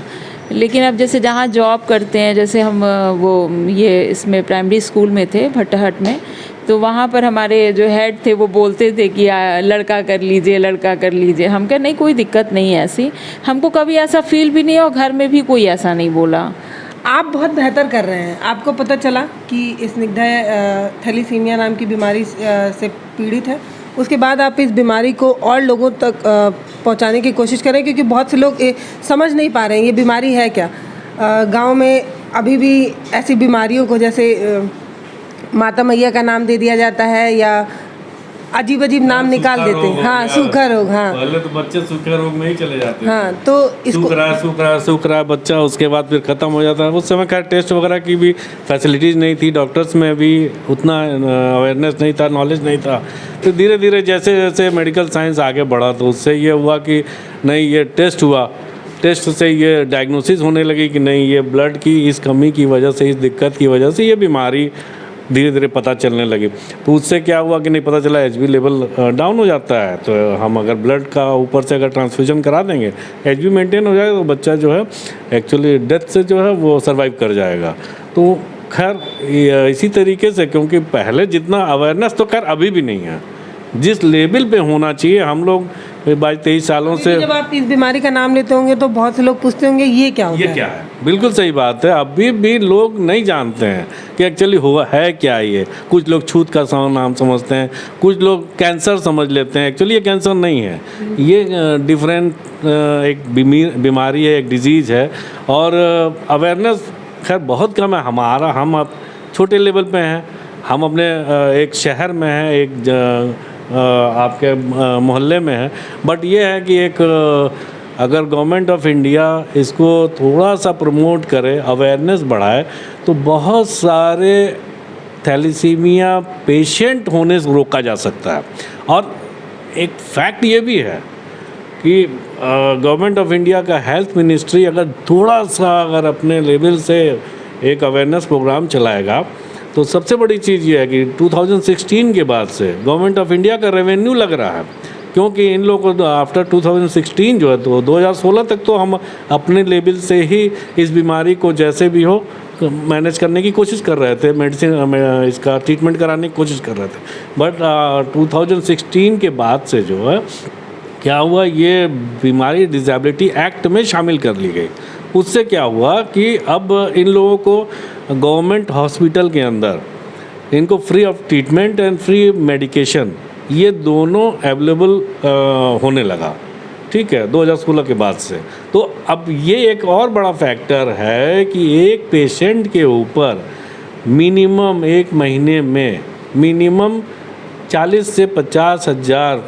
लेकिन अब जैसे जहाँ जॉब करते हैं, जैसे हम वो ये इसमें प्राइमरी स्कूल में थे भट्टाहट में, तो वहाँ पर हमारे जो हेड थे वो बोलते थे कि लड़का कर लीजिए, लड़का कर लीजिए। हम कहा नहीं, कोई दिक्कत नहीं है ऐसी, हमको कभी ऐसा फील भी नहीं है और घर में भी कोई ऐसा नहीं बोला। आप बहुत बेहतर कर रहे हैं। आपको पता चला कि स्निग्धा थैलीसीमिया नाम की बीमारी से पीड़ित है, उसके बाद आप इस बीमारी को और लोगों तक पहुंचाने की कोशिश करें, क्योंकि बहुत से लोग समझ नहीं पा रहे हैं ये बीमारी है क्या। गांव में अभी भी ऐसी बीमारियों को, जैसे माता मैया का नाम दे दिया जाता है या अजीब अजीब नाम निकाल देते हैं। हाँ, सूखा रोग। हाँ, पहले तो बच्चे सूखे रोग में ही चले जाते हैं। हाँ, तो इसको सूख रहा है बच्चा, उसके बाद फिर ख़त्म हो जाता है। उस समय खैर टेस्ट वगैरह की भी फैसिलिटीज़ नहीं थी, डॉक्टर्स में भी उतना अवेयरनेस नहीं था, नॉलेज नहीं था। तो धीरे धीरे जैसे जैसे मेडिकल साइंस आगे बढ़ा तो उससे ये हुआ कि नहीं, ये टेस्ट हुआ, टेस्ट से ये डायग्नोसिस होने लगी कि नहीं, ये ब्लड की इस कमी की वजह से, इस दिक्कत की वजह से ये बीमारी धीरे धीरे पता चलने लगी। तो उससे क्या हुआ कि नहीं पता चला HB लेवल डाउन हो जाता है, तो हम अगर ब्लड का ऊपर से अगर ट्रांसफ्यूजन करा देंगे, HB मेंटेन हो जाएगा, तो बच्चा जो है एक्चुअली डेथ से जो है वो सर्वाइव कर जाएगा। तो खैर इसी तरीके से, क्योंकि पहले जितना अवेयरनेस तो खैर अभी भी नहीं है जिस लेवल पे होना चाहिए। हम लोग 22-23 सालों से, जब आप इस बीमारी का नाम लेते होंगे तो बहुत से लोग पूछते होंगे ये क्या होता है, ये क्या है। बिल्कुल सही बात है, अभी भी लोग नहीं जानते हैं कि एक्चुअली हुआ है क्या ये। कुछ लोग छूत का नाम समझते हैं, कुछ लोग कैंसर समझ लेते हैं। एक्चुअली ये कैंसर नहीं है, ये डिफरेंट एक बीमारी है, एक डिजीज़ है। और अवेयरनेस खैर बहुत कम है हमारा। हम अब छोटे लेवल पे हैं, हम अपने एक शहर में हैं, एक आपके मोहल्ले में है। बट ये है कि एक अगर गवर्नमेंट ऑफ इंडिया इसको थोड़ा सा प्रमोट करे, अवेयरनेस बढ़ाए, तो बहुत सारे थैलीसीमिया पेशेंट होने से रोका जा सकता है। और एक फैक्ट ये भी है कि गवर्नमेंट ऑफ इंडिया का हेल्थ मिनिस्ट्री अगर थोड़ा सा अगर अपने लेवल से एक अवेयरनेस प्रोग्राम चलाएगा, तो सबसे बड़ी चीज़ ये है कि 2016 के बाद से गवर्नमेंट ऑफ इंडिया का रेवेन्यू लग रहा है। क्योंकि इन लोगों को आफ्टर 2016 जो है, तो 2016 तक तो हम अपने लेवल से ही इस बीमारी को जैसे भी हो मैनेज करने की कोशिश कर रहे थे, मेडिसिन इसका ट्रीटमेंट कराने की कोशिश कर रहे थे। बट 2016 के बाद से जो है क्या हुआ, ये बीमारी डिसेबिलिटी एक्ट में शामिल कर ली गई। उससे क्या हुआ कि अब इन लोगों को गवर्नमेंट हॉस्पिटल के अंदर इनको free of treatment and free medication, ये दोनों अवेलेबल होने लगा। ठीक है, 2016 के बाद से। तो अब ये एक और बड़ा फैक्टर है कि एक पेशेंट के ऊपर मिनिमम एक महीने में मिनिमम 40 से 50 हज़ार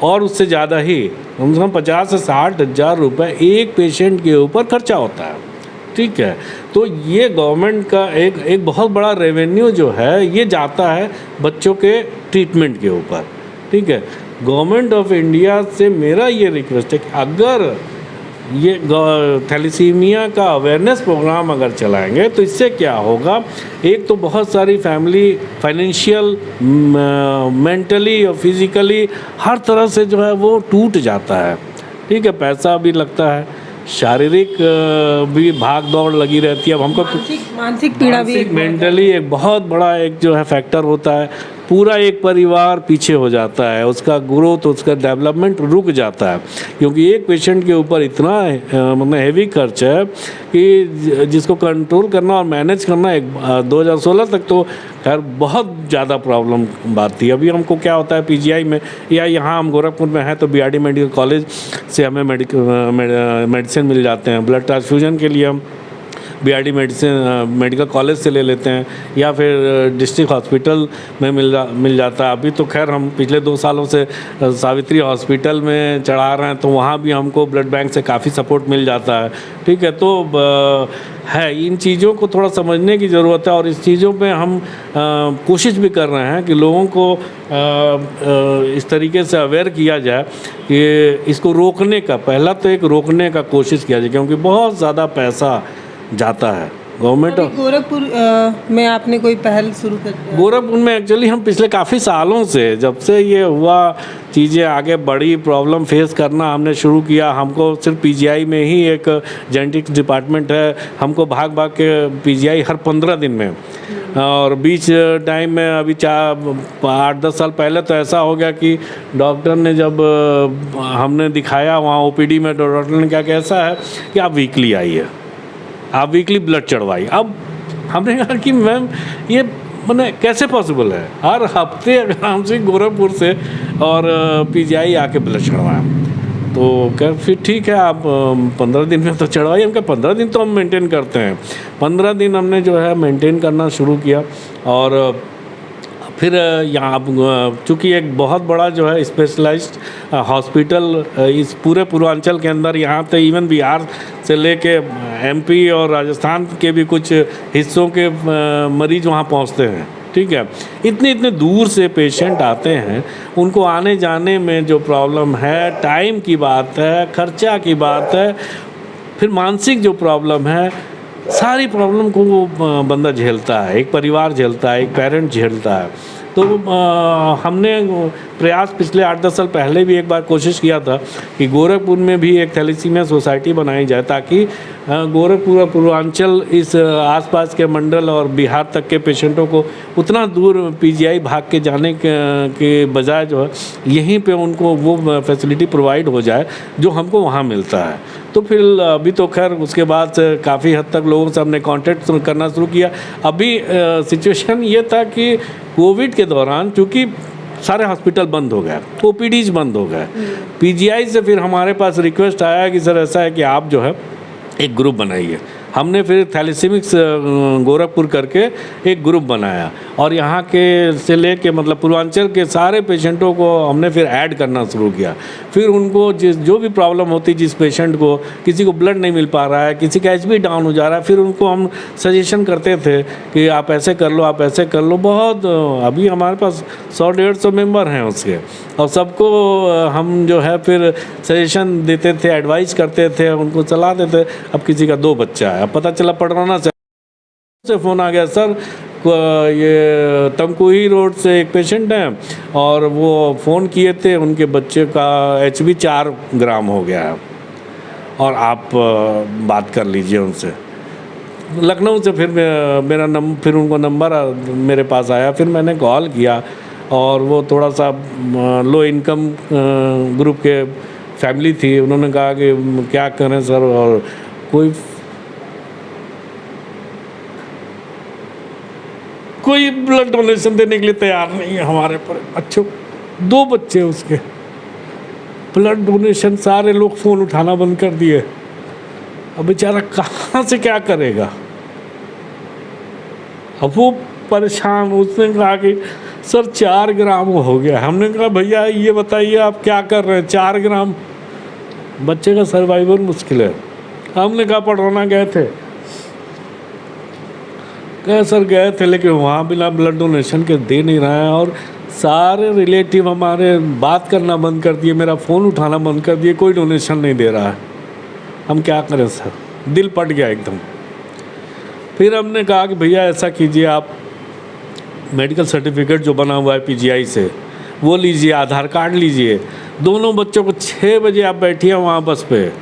और उससे ज़्यादा ही, कम से कम 50 से 60 हज़ार रुपये एक पेशेंट के ऊपर खर्चा होता है। ठीक है, तो ये गवर्नमेंट का एक बहुत बड़ा रेवेन्यू जो है ये जाता है बच्चों के ट्रीटमेंट के ऊपर। ठीक है, गवर्नमेंट ऑफ इंडिया से मेरा ये रिक्वेस्ट है कि अगर ये थैलीसीमिया का अवेयरनेस प्रोग्राम अगर चलाएंगे तो इससे क्या होगा, एक तो बहुत सारी फैमिली फाइनेंशियल, मेंटली और फिज़िकली हर तरह से जो है वो टूट जाता है। ठीक है, पैसा भी लगता है, शारीरिक भी भाग दौड़ लगी रहती है। अब हमको मानसिक पीड़ा भी, मेंटली एक बहुत बड़ा एक जो है फैक्टर होता है। पूरा एक परिवार पीछे हो जाता है, उसका ग्रोथ, उसका डेवलपमेंट रुक जाता है, क्योंकि एक पेशेंट के ऊपर इतना मतलब हैवी खर्च है कि जिसको कंट्रोल करना और मैनेज करना 2016 तक तो खैर बहुत ज़्यादा प्रॉब्लम बात थी। अभी हमको क्या होता है PGI में या यहाँ हम गोरखपुर में हैं तो BRD मेडिकल कॉलेज से हमें मेडिसिन मिल जाते हैं। ब्लड ट्रांसफ्यूजन के लिए हम BRD मेडिकल कॉलेज से ले लेते हैं या फिर डिस्ट्रिक्ट हॉस्पिटल में मिल जाता है। अभी तो खैर हम पिछले 2 सालों से सावित्री हॉस्पिटल में चढ़ा रहे हैं, तो वहाँ भी हमको ब्लड बैंक से काफ़ी सपोर्ट मिल जाता है। ठीक है, तो है इन चीज़ों को थोड़ा समझने की ज़रूरत है और इस चीज़ों पे हम कोशिश भी कर रहे हैं कि लोगों को इस तरीके से अवेयर किया जाए कि इसको रोकने का, पहला तो एक रोकने का कोशिश किया जाए, क्योंकि बहुत ज़्यादा पैसा जाता है गवर्नमेंट अभी गोरखपुर में आपने कोई पहल शुरू कर दिया? गोरखपुर में एक्चुअली हम पिछले काफ़ी सालों से, जब से ये हुआ, चीज़ें आगे बड़ी, प्रॉब्लम फेस करना हमने शुरू किया। हमको सिर्फ पीजीआई में ही एक जेनेटिक्स डिपार्टमेंट है, हमको भाग भाग के पीजीआई हर 15 दिन में, और बीच टाइम में अभी 8-10 साल पहले तो ऐसा हो गया कि डॉक्टर ने जब हमने दिखाया वहाँ ओपीडी में, तो डॉक्टर ने क्या कैसा है कि आप वीकली आइए, आप वीकली ब्लड चढ़वाइए। अब हमने कहा कि मैम ये मैंने कैसे पॉसिबल है, हर हफ्ते अगर हमसे गोरखपुर से और पीजीआई आके ब्लड चढ़वाया, तो क्या फिर ठीक है आप 15 दिन में तो चढ़वाइए। हम क्या 15 दिन तो हम मेंटेन करते हैं। 15 दिन हमने जो है मेंटेन करना शुरू किया, और फिर यहाँ चूँकि एक बहुत बड़ा जो है स्पेशलाइज्ड हॉस्पिटल इस पूरे पूर्वांचल के अंदर, यहाँ तो इवन बिहार से लेके एमपी और राजस्थान के भी कुछ हिस्सों के मरीज वहाँ पहुँचते हैं, ठीक है। इतने दूर से पेशेंट आते हैं, उनको आने जाने में जो प्रॉब्लम है, टाइम की बात है, खर्चा की बात है, फिर मानसिक जो प्रॉब्लम है, सारी प्रॉब्लम को वो बंदा झेलता है, एक परिवार झेलता है, एक पेरेंट झेलता है। तो हमने प्रयास पिछले 8-10 साल पहले भी एक बार कोशिश किया था कि गोरखपुर में भी एक थैलेसीमिया सोसाइटी बनाई जाए, ताकि गोरखपुर पूर्वांचल इस आसपास के मंडल और बिहार तक के पेशेंटों को उतना दूर पीजीआई भाग के जाने के बजाय जो है यहीं पे उनको वो फैसिलिटी प्रोवाइड हो जाए जो हमको वहाँ मिलता है। तो फिर अभी तो खैर उसके बाद काफ़ी हद तक लोगों से हमने कांटेक्ट करना शुरू किया। अभी सिचुएशन ये था कि कोविड के दौरान चूँकि सारे हॉस्पिटल बंद हो गए, ओपीडीज बंद हो गए, पीजीआई से फिर हमारे पास रिक्वेस्ट आया कि सर ऐसा है कि आप जो है एक ग्रुप बनाइए। हमने फिर थैलेसीमिक्स गोरखपुर करके एक ग्रुप बनाया, और यहाँ के से लेके मतलब पूर्वांचल के सारे पेशेंटों को हमने फिर ऐड करना शुरू किया। फिर उनको जो भी प्रॉब्लम होती, जिस पेशेंट को, किसी को ब्लड नहीं मिल पा रहा है, किसी का एचबी डाउन हो जा रहा है, फिर उनको हम सजेशन करते थे कि आप ऐसे कर लो, आप ऐसे कर लो। बहुत अभी हमारे पास 100-150 मेंबर हैं उसके, और सबको हम जो है फिर सजेशन देते थे, एडवाइस करते थे, उनको सलाह देते। अब किसी का 2 बच्चा है, अब पता चला पढ़वाना से फ़ोन आ गया, सर ये तमकुही रोड से एक पेशेंट हैं और वो फ़ोन किए थे, उनके बच्चे का एचबी 4 ग्राम हो गया है और आप बात कर लीजिए उनसे। लखनऊ से फिर फिर उनको नंबर मेरे पास आया, फिर मैंने कॉल किया, और वो थोड़ा सा लो इनकम ग्रुप के फैमिली थी। उन्होंने कहा कि क्या करें सर, और कोई ब्लड डोनेशन देने के लिए तैयार नहीं है हमारे पर। अच्छे 2 बच्चे उसके, ब्लड डोनेशन सारे लोग फ़ोन उठाना बंद कर दिए। अब बेचारा कहाँ से क्या करेगा। अब वो परेशान, उसने कहा कि सर 4 ग्राम हो गया। हमने कहा भैया ये बताइए आप क्या कर रहे हैं, 4 ग्राम बच्चे का सर्वाइवल मुश्किल है। हमने कहा पढ़वाना गए थे, कहे सर गए थे, लेकिन वहाँ बिना ब्लड डोनेशन के दे नहीं रहा है, और सारे रिलेटिव हमारे बात करना बंद कर दिए, मेरा फ़ोन उठाना बंद कर दिए, कोई डोनेशन नहीं दे रहा है। हम क्या करें सर, दिल पट गया एकदम। फिर हमने कहा कि भैया ऐसा कीजिए, आप मेडिकल सर्टिफिकेट जो बना हुआ है पीजीआई से वो लीजिए, आधार कार्ड लीजिए, दोनों बच्चों को 6 बजे आप बैठिए वहाँ बस पे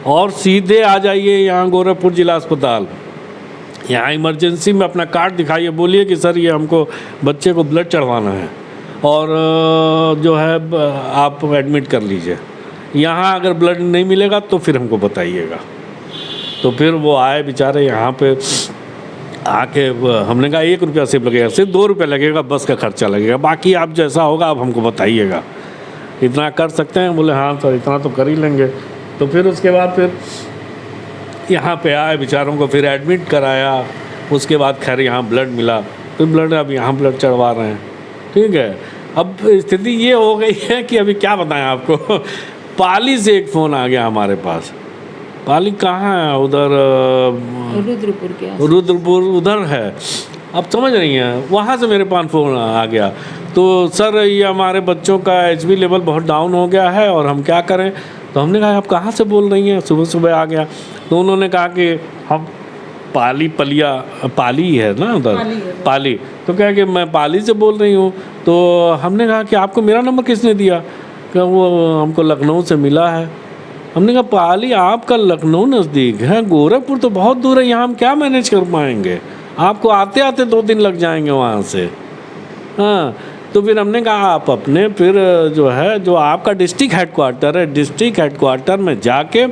और सीधे आ जाइए यहाँ गोरखपुर जिला अस्पताल। यहाँ इमरजेंसी में अपना कार्ड दिखाइए, बोलिए कि सर ये हमको बच्चे को ब्लड चढ़वाना है, और जो है आप एडमिट कर लीजिए। यहाँ अगर ब्लड नहीं मिलेगा तो फिर हमको बताइएगा। तो फिर वो आए बेचारे यहाँ पे आके, हमने कहा 1 रुपया सिर्फ लगेगा, सिर्फ 2 रुपये लगेगा, बस का खर्चा लगेगा, बाकी आप जैसा होगा आप हमको बताइएगा, इतना कर सकते हैं। बोले हाँ सर इतना तो कर ही लेंगे। तो फिर उसके बाद फिर यहाँ पे आए, बेचारों को फिर एडमिट कराया। उसके बाद खैर यहाँ ब्लड मिला, तो ब्लड अब यहाँ ब्लड चढ़वा रहे हैं, ठीक है। अब स्थिति ये हो गई है कि अभी क्या बताएं आपको। पाली से एक फ़ोन आ गया हमारे पास। पाली कहाँ है? उधर रुद्रपुर के रुद्रपुर उधर है, अब समझ रही हैं। वहाँ से मेरे पास फ़ोन आ गया, तो सर ये हमारे बच्चों का एचबी लेवल बहुत डाउन हो गया है और हम क्या करें। तो हमने कहा आप कहाँ से बोल रही हैं? सुबह सुबह आ गया। तो उन्होंने कहा कि हम पाली है ना उधर, पाली। तो क्या कि मैं पाली से बोल रही हूँ। तो हमने कहा कि आपको मेरा नंबर किसने दिया? क्या वो हमको लखनऊ से मिला है। हमने कहा पाली आपका लखनऊ नज़दीक है, गोरखपुर तो बहुत दूर है, यहाँ हम क्या मैनेज कर पाएंगे? आपको आते आते 2 दिन लग जाएंगे वहाँ से। हाँ, तो फिर हमने कहा आप अपने फिर जो आपका डिस्ट्रिक्ट हेडक्वार्टर है, डिस्ट्रिक्ट हेडक्वार्टर में जाके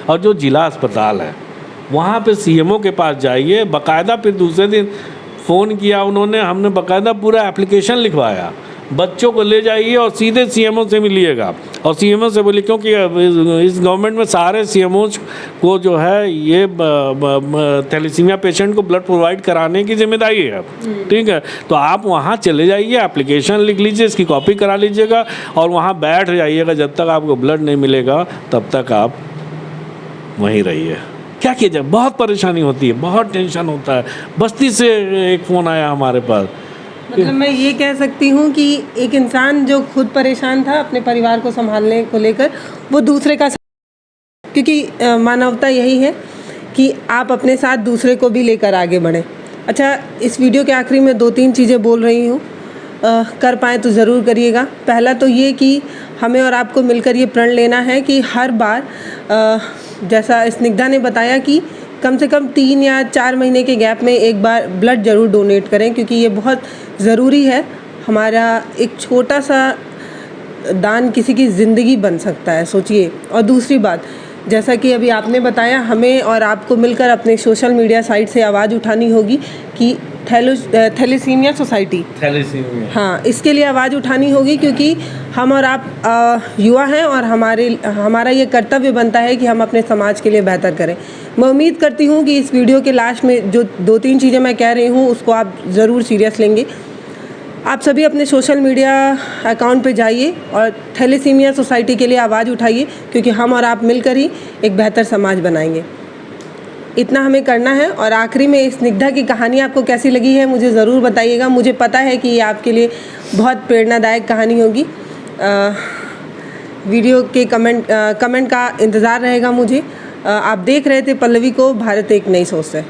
और जो ज़िला अस्पताल है वहाँ पे सीएमओ के पास जाइए। बाकायदा फिर दूसरे दिन फ़ोन किया उन्होंने, हमने बाकायदा पूरा एप्लीकेशन लिखवाया, बच्चों को ले जाइए और सीधे सीएमओ से मिलिएगा। और सीएमओ से बोलिए, क्योंकि इस गवर्नमेंट में सारे सीएमओ को जो है ये थैलेसीमिया पेशेंट को ब्लड प्रोवाइड कराने की जिम्मेदारी है, ठीक है। तो आप वहाँ चले जाइए, एप्लीकेशन लिख लीजिए, इसकी कॉपी करा लीजिएगा और वहाँ बैठ जाइएगा। जब तक आपको ब्लड नहीं मिलेगा तब तक आप वहीं रहिए। क्या किया जाए, बहुत परेशानी होती है, बहुत टेंशन होता है। बस्ती से एक फ़ोन आया हमारे पास। मतलब मैं ये कह सकती हूँ कि एक इंसान जो खुद परेशान था अपने परिवार को संभालने को लेकर, वो दूसरे का, क्योंकि मानवता यही है कि आप अपने साथ दूसरे को भी लेकर आगे बढ़ें। अच्छा, इस वीडियो के आखिरी में 2-3 चीज़ें बोल रही हूँ, कर पाएँ तो ज़रूर करिएगा। पहला तो ये कि हमें और आपको मिलकर ये प्रण लेना है कि हर बार जैसा स्निग्धा ने बताया कि कम से कम 3 या 4 महीने के गैप में एक बार ब्लड ज़रूर डोनेट करें, क्योंकि ये बहुत ज़रूरी है। हमारा एक छोटा सा दान किसी की ज़िंदगी बन सकता है, सोचिए। और दूसरी बात, जैसा कि अभी आपने बताया, हमें और आपको मिलकर अपने सोशल मीडिया साइट से आवाज़ उठानी होगी कि थैलेसीमिया सोसाइटी, हाँ, इसके लिए आवाज़ उठानी होगी, क्योंकि हम और आप युवा हैं और हमारा ये कर्तव्य बनता है कि हम अपने समाज के लिए बेहतर करें। मैं उम्मीद करती हूँ कि इस वीडियो के लास्ट में जो 2-3 चीज़ें मैं कह रही हूँ उसको आप ज़रूर सीरियस लेंगे। आप सभी अपने सोशल मीडिया अकाउंट पे जाइए और थैलेसीमिया सोसाइटी के लिए आवाज़ उठाइए, क्योंकि हम और आप मिलकर ही एक बेहतर समाज बनाएंगे। इतना हमें करना है। और आखिरी में स्निग्धा की कहानी आपको कैसी लगी है मुझे ज़रूर बताइएगा। मुझे पता है कि ये आपके लिए बहुत प्रेरणादायक कहानी होगी। वीडियो के कमेंट का इंतज़ार रहेगा मुझे। आप देख रहे थे पल्लवी को, भारत एक नई सोच से।